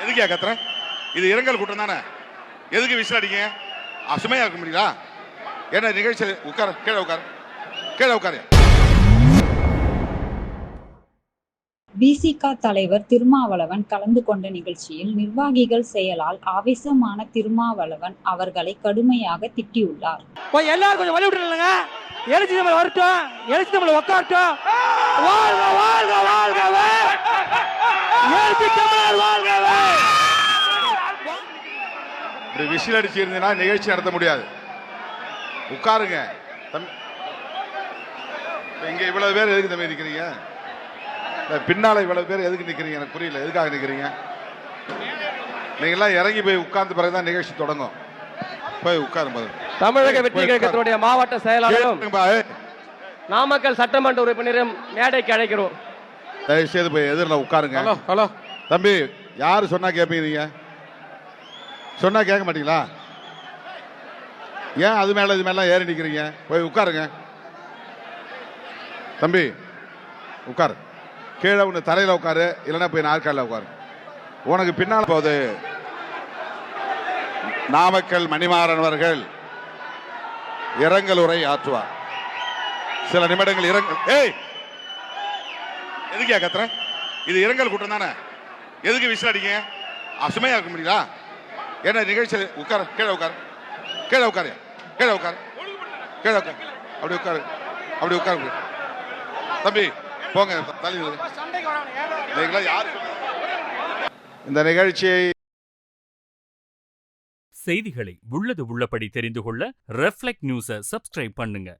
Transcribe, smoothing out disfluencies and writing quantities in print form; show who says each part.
Speaker 1: எதுக்கியா கத்துற? இது இரங்கல் கூட்டம் தானே, எதுக்கு விசிலடிங்க? அசுமையா இருக்க முடியுதா? என்ன நிகழ்ச்சி? உட்கார, கீழே உட்கார, கீழே உட்காரு.
Speaker 2: விசிக தலைவர் திருமாவளவன் கலந்து கொண்ட நிகழ்ச்சியில் நிர்வாகிகள் செயலால் ஆவேசமான திருமாவளவன் அவர்களை கடுமையாக திட்டியுள்ளார்.
Speaker 3: எல்லாரும் கொஞ்சம் வழி விட்டுருங்க, எழுச்சி தமிழ் வரட்டும், எழுச்சி தமிழ் உட்காரட்டும். வாழ்க வாழ்க வாழ்கவே, எழுச்சி தமிழர் வாழ்கவே.
Speaker 1: இப்படி விசில் அடிச்சு இருந்தீங்கன்னா நிகழ்ச்சி நடத்த முடியாது. உட்காருங்க. இங்க இவ்வளவு பேர் எதுக்கு தம்பி நிக்கிறீங்க? பின்னால இவ்வளவு பேர் எதுக்கு நிக்கிறீங்க? எனக்கு புரியல, எதுக்காக நிக்கிறீங்க? நீங்க எல்லாம் இறங்கி போய் உட்கார்ந்து பிறகுதான் நிகழ்ச்சி தொடங்கும். போய் உட்காரும்.
Speaker 3: தமிழக வெற்றி கழகத்தினுடைய மாவட்ட செயலாளரும் நாமக்கல் சட்டமன்ற உறுப்பினரும் மேடைக்கு அழைக்கிறோம்.
Speaker 1: தயவு செய்து போய் எதிரில் உட்காருங்க. ஹலோ தம்பி, யாரு சொன்னா கேட்பீங்க? நீங்க சொன்னா கேட்க மாட்டீங்களா? ஏன் அது மேல இது மேல ஏறி நிக்கிறீங்க? போய் உட்காருங்க. தம்பி உட்காரு, கீழே ஒன்று தரையில் உட்காரு, இல்லைன்னா போய் நாற்காலில் உட்காரு. உனக்கு பின்னால் போது நாமக்கல் மணிமாறன் அவர்கள் இரங்கல் உரை ஆற்றுவார். சில நிமிடங்கள் இரங்கல். ஏய், எதுக்கியா கத்துற? இது இரங்கல் கூட்டம் தானே, எதுக்கு விசிலடிங்க? அசுமையா இருக்க முடியுதா? என்ன நிகழ்ச்சி? உட்கார, கீழே உட்காரு, கீழே உட்காரு, கீழே உட்காரு, கீழே உட்காரு. அப்படி உட்காரு, அப்படி உட்காரு. தம்பி போங்க, தள்ளி யாரு இந்த நிகழ்ச்சியை?
Speaker 4: செய்திகளை உள்ளது உள்ளபடி தெரிந்து கொள்ள ரெஃப்ளெக்ட் நியூஸை சப்ஸ்கிரைப் பண்ணுங்க.